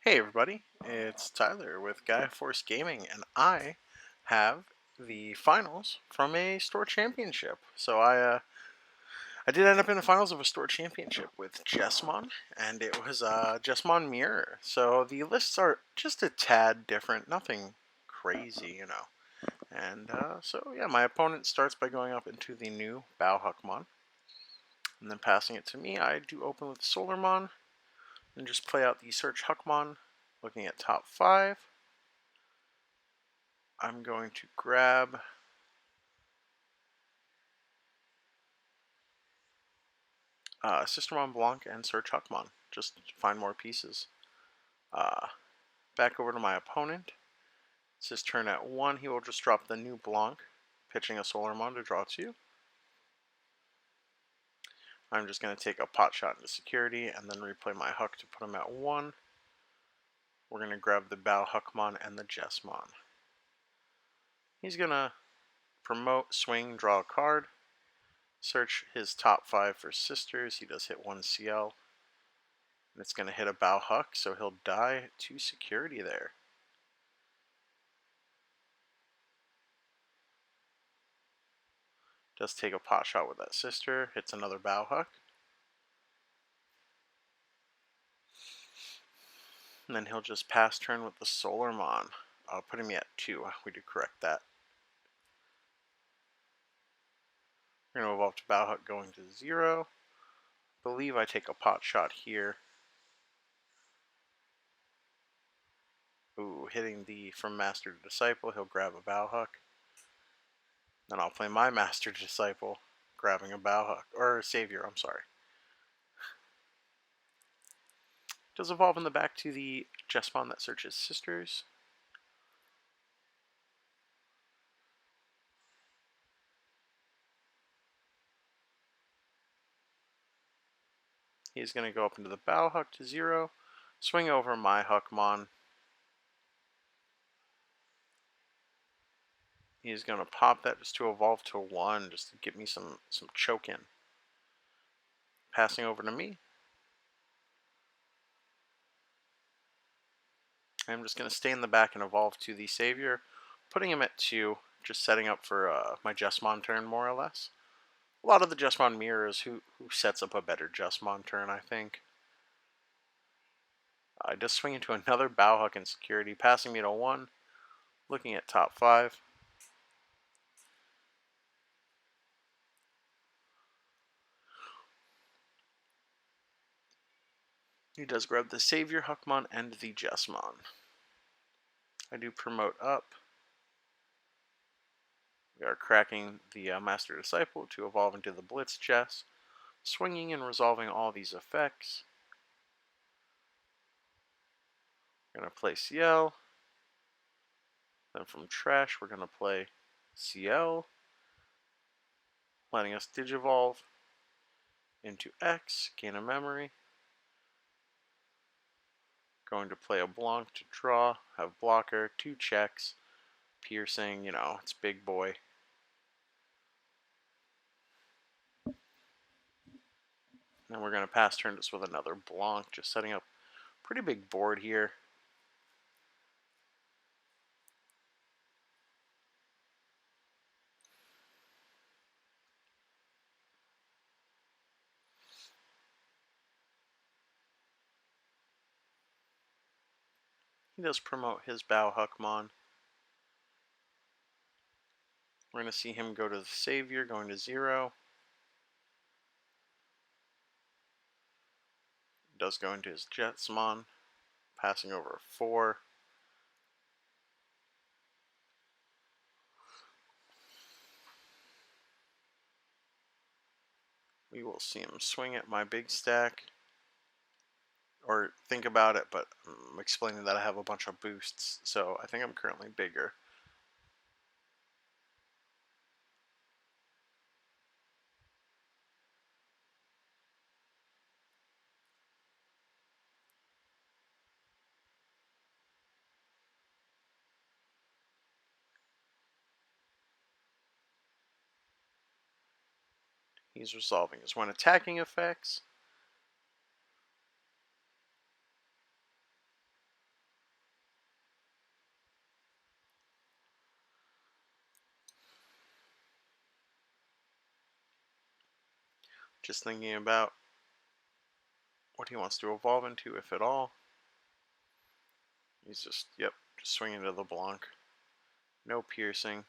Hey everybody, it's Tyler with Gaia Force Gaming, and I have the finals from a store championship. I did end up in the finals of a store championship with Jesmon, and it was Jesmon Mirror. So the lists are just a tad different, nothing crazy. Yeah, my opponent starts by going up into the new Bauhuckmon, and then passing it to me. I do open with Solarmon, and just play out the Search Huckmon, looking at top 5. I'm going to grab Sistermon Blanc and Search Huckmon, just to find more pieces. Back over to my opponent. It's his turn at 1. He will just drop the new Blanc, pitching a Solarmon to draw 2. I'm just going to take a pot shot into security and then replay my Huck to put him at 1. We're going to grab the Bow Huckmon and the Jesmon. He's going to promote, swing, draw a card, search his top 5 for sisters. He does hit 1 CL. And it's going to hit a Bow Huck, so he'll die to security there. Does take a pot shot with that sister, hits another Bow Huck. And then he'll just pass turn with the Solarmon, putting me at 2. We do correct that. We're going to evolve to Bow Huck going to 0. Believe I take a pot shot here. Ooh, hitting the from Master to Disciple, he'll grab a Bow Huck. Then I'll play my Master to Disciple, grabbing a Bow Huck, or Savior, I'm sorry. Does evolve in the back to the Jesmon that searches sisters. He's going to go up into the Bow Huck to 0, swing over my Huckmon. He's going to pop that just to evolve to 1, just to get me some choke in. Passing over to me. I'm just going to stay in the back and evolve to the Savior, putting him at 2, just setting up for my Jesmon turn, more or less. A lot of the Jesmon mirrors who sets up a better Jesmon turn, I think. I just swing into another Bow Huck in security, passing me to 1, looking at top 5. He does grab the Savior Huckmon and the Jesmon. I do promote up. We are cracking the Master Disciple to evolve into the Blitz Jess, swinging and resolving all these effects. We're going to play CL. Then from Trash, we're going to play CL, letting us Digivolve into X, gain a memory. Going to play a Blanc to draw, have blocker, 2 checks, piercing, it's big boy. Then we're going to pass turn just with another Blanc, just setting up a pretty big board here. He does promote his Bow Huckmon. We're going to see him go to the Savior, going to 0. Does go into his Jesmon, passing over 4. We will see him swing at my big stack. Or think about it, but I'm explaining that I have a bunch of boosts, so I think I'm currently bigger. He's resolving his when attacking effects. Just thinking about what he wants to evolve into, if at all. He's just, yep, just swinging to the Blanc. No piercing.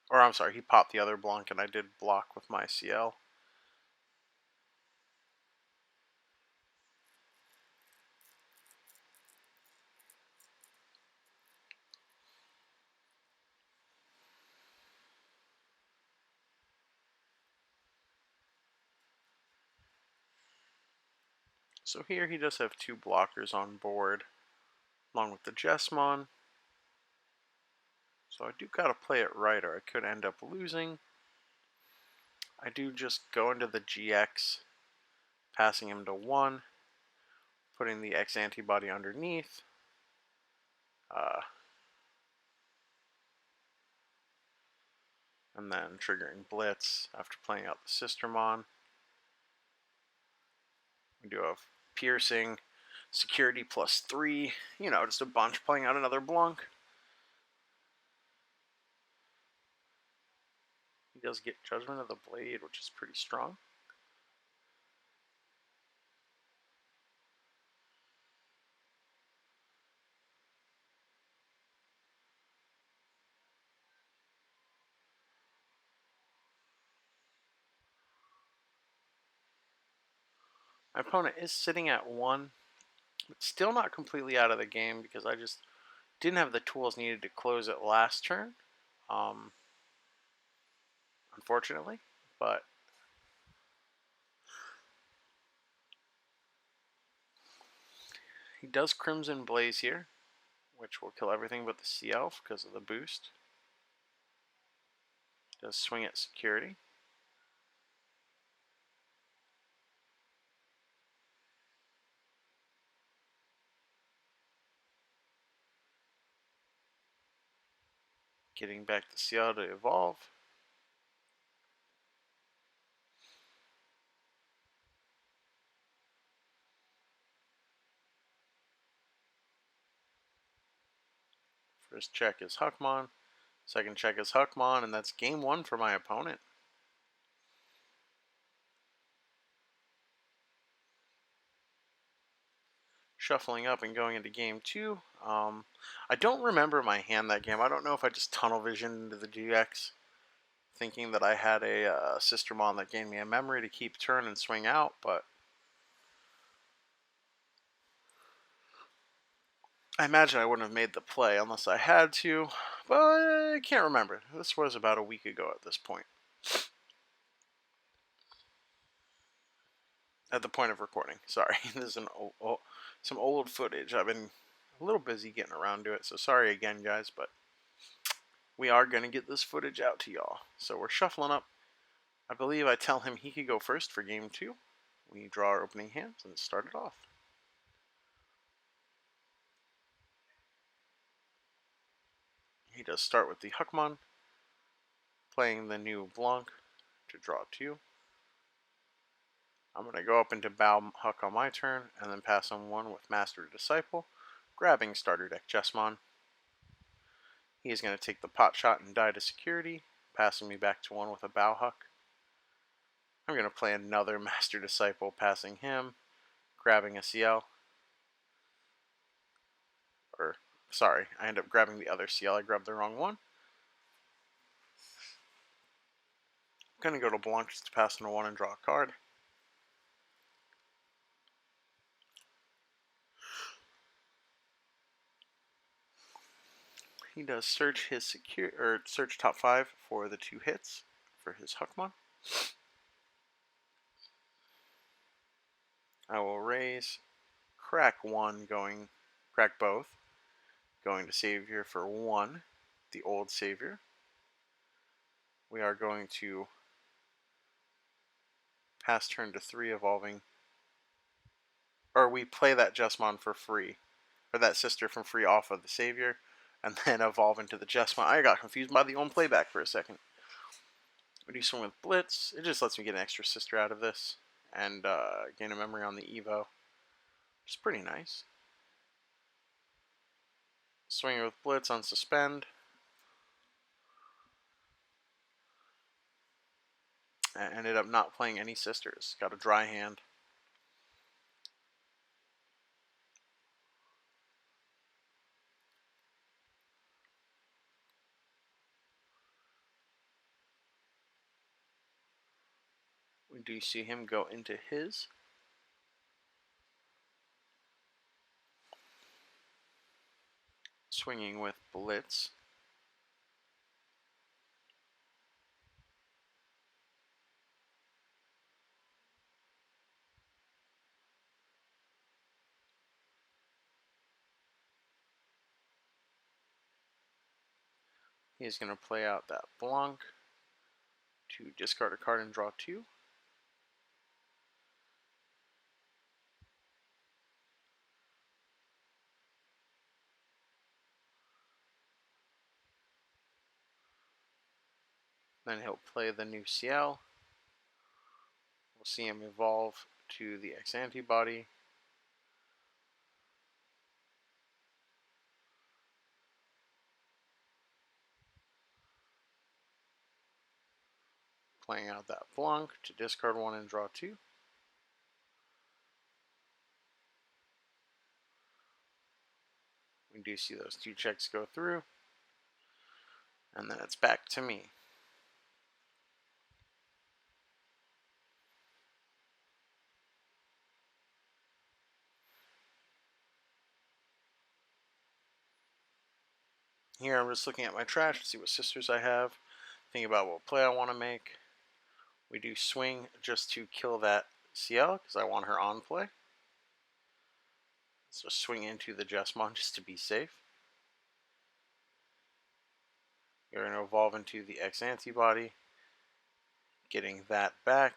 Or I'm sorry, he popped the other Blanc and I did block with my CL. So here he does have 2 blockers on board, along with the Jesmon. So I do gotta play it right or I could end up losing. I do just go into the GX, passing him to 1, putting the X antibody underneath. And then triggering Blitz after playing out the Sistermon. We do have piercing, security +3, you know, just a bunch, playing out another Blanc. He does get Judgment of the Blade, which is pretty strong. My opponent is sitting at 1, but still not completely out of the game because I just didn't have the tools needed to close it last turn, unfortunately. But he does Crimson Blaze here, which will kill everything but the Sea Elf because of the boost. Does swing at security. Getting back the Sea Elf to evolve. First check is Huckmon. Second check is Huckmon, and that's game 1 for my opponent. Shuffling up and going into game 2. I don't remember my hand that game. I don't know if I just tunnel visioned into the GX, thinking that I had a Sistermon that gave me a memory to keep turn and swing out, but I imagine I wouldn't have made the play unless I had to, but I can't remember. This was about a week ago at this point. At the point of recording, sorry. This is some old footage. I've been a little busy getting around to it, so sorry again, guys, but we are going to get this footage out to y'all. So we're shuffling up. I believe I tell him he could go first for game 2. We draw our opening hands and start it off. He does start with the Huckmon, playing the new Blanc to draw 2. I'm going to go up into Bow Huck on my turn, and then pass on 1 with Master Disciple, grabbing starter deck Jesmon. He is going to take the pot shot and die to security, passing me back to 1 with a Bow Huck. I'm going to play another Master Disciple, passing him, grabbing a CL. Or, sorry, I end up grabbing the other CL. I grabbed the wrong one. I'm going to go to Blanc just to pass into 1 and draw a card. He does search his search top 5 for the 2 hits for his Huckmon. I will raise, crack both, going to Savior for 1, the old Savior. We are going to pass turn to 3, evolving, or we play that Jesmon for free, or that sister from free off of the Savior, and then evolve into the Jesmon. I got confused by the own playback for a second. We do swing with Blitz. It just lets me get an extra sister out of this, and gain a memory on the Evo, which is pretty nice. Swinging with Blitz on Suspend. and ended up not playing any sisters. Got a dry hand. We do see him go into his. Swinging with Blitz. He's going to play out that Blanc to discard a card and draw 2. Then he'll play the new CL. We'll see him evolve to the X antibody. Playing out that Blanc to discard 1 and draw 2. We do see those 2 checks go through. And then it's back to me. Here I'm just looking at my trash to see what sisters I have. Think about what play I want to make. We do swing just to kill that CL because I want her on play. So swing into the Jesmon just to be safe. You're going to evolve into the X antibody. Getting that back.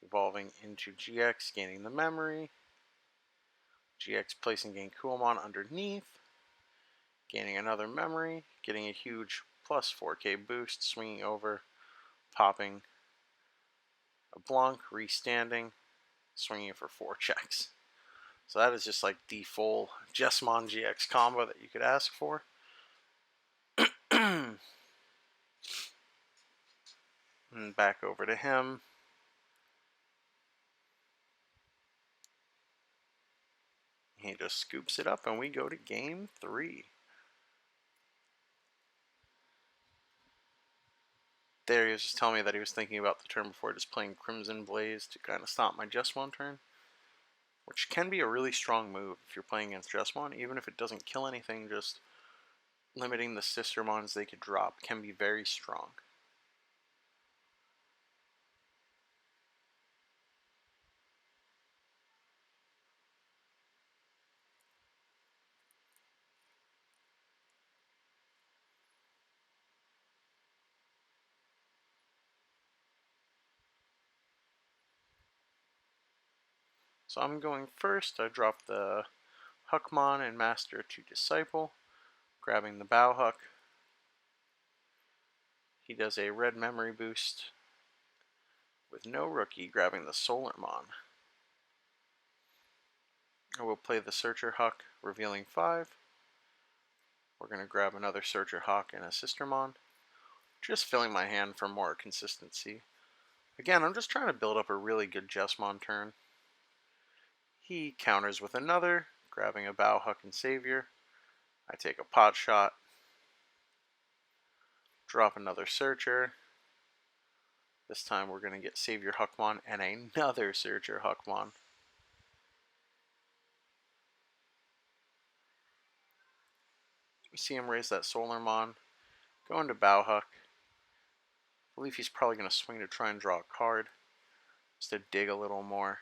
Evolving into GX, gaining the memory. GX placing Genkuomon underneath. Gaining another memory. Getting a huge plus 4k boost. Swinging over. Popping a Blanc. Restanding. Swinging for 4 checks. So that is just like the full Jesmon GX combo that you could ask for. And back over to him. He just scoops it up and we go to game 3. There he was just telling me that he was thinking about the turn before just playing Crimson Blaze to kind of stop my Jesmon turn. Which can be a really strong move if you're playing against Jesmon. Even if it doesn't kill anything, just limiting the sister mons they could drop can be very strong. So I'm going first. I drop the Huckmon and Master to Disciple, grabbing the Bowhuck. He does a red memory boost with no rookie, grabbing the Solarmon. I will play the Searcher Huck, revealing 5. We're going to grab another Searcher Hawk and a Sistermon. Just filling my hand for more consistency. Again, I'm just trying to build up a really good Jesmon turn. He counters with another, grabbing a Bowhuck and Savior. I take a pot shot. Drop another Searcher. This time we're going to get Savior Huckmon and another Searcher Huckmon. We see him raise that Solarmon. Go into Bowhuck. I believe he's probably going to swing to try and draw a card. Just to dig a little more.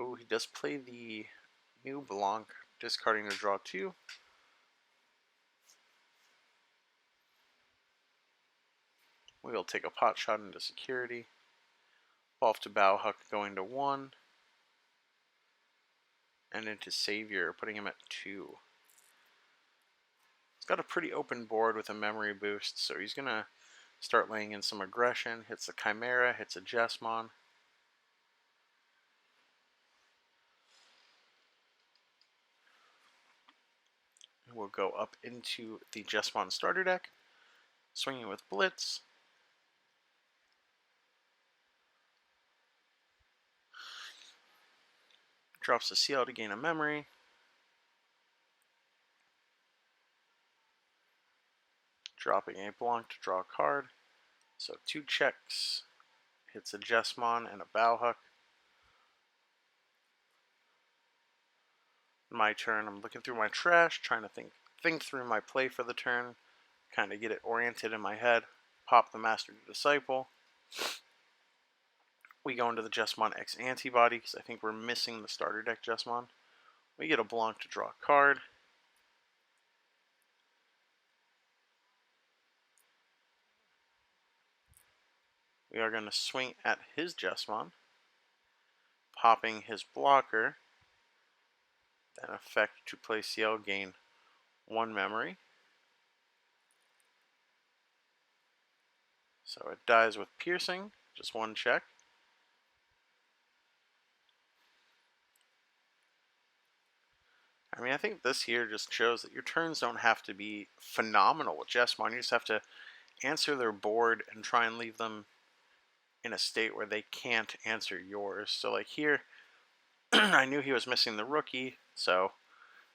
Oh, he does play the new Blanc, discarding to draw 2. We will take a pot shot into security. Evolve to Bowhuck, going to 1. And into Savior, putting him at 2. He's got a pretty open board with a memory boost, so he's going to start laying in some aggression. Hits a Chimera, hits a Jesmon. We'll go up into the Jesmon starter deck, swinging with Blitz. Drops a CL to gain a memory. Dropping a Blanc to draw a card. So 2 checks. Hits a Jesmon and a Bowhook. My turn. I'm looking through my trash, trying to think through my play for the turn, kind of get it oriented in my head. Pop the Master Disciple. We go into the Jesmon X Antibody because I think we're missing the starter deck Jesmon. We get a Blanc to draw a card. We are going to swing at his Jesmon, popping his blocker, then effect to play CL, gain 1 memory. So it dies with piercing, just 1 check. I mean, I think this here just shows that your turns don't have to be phenomenal with Jesmon. You just have to answer their board and try and leave them in a state where they can't answer yours. So like here, I knew he was missing the rookie, so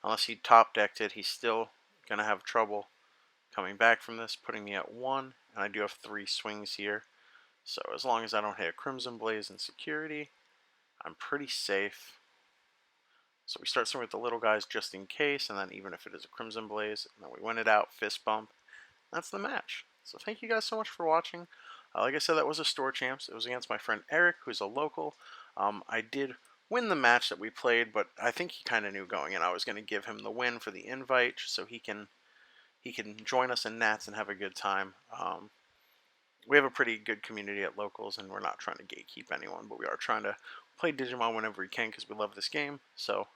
unless he top decked it, he's still going to have trouble coming back from this, putting me at 1, and I do have 3 swings here. So as long as I don't hit a Crimson Blaze in security, I'm pretty safe. So we start swinging with the little guys just in case, and then even if it is a Crimson Blaze, and then we win it out, fist bump. That's the match. So thank you guys so much for watching. Like I said, that was a store champs. It was against my friend Eric, who's a local. I did win the match that we played, but I think he kind of knew going in I was going to give him the win for the invite, so he can join us in Nats and have a good time. We have a pretty good community at locals, and we're not trying to gatekeep anyone, but we are trying to play Digimon whenever we can because we love this game. So,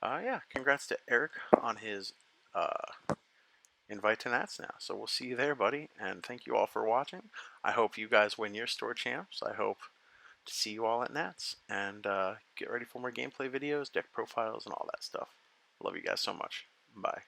yeah, congrats to Eric on his invite to Nats now. So we'll see you there, buddy, and thank you all for watching. I hope you guys win your store champs. I hope to see you all at Nats, and get ready for more gameplay videos, deck profiles, and all that stuff. Love you guys so much. Bye.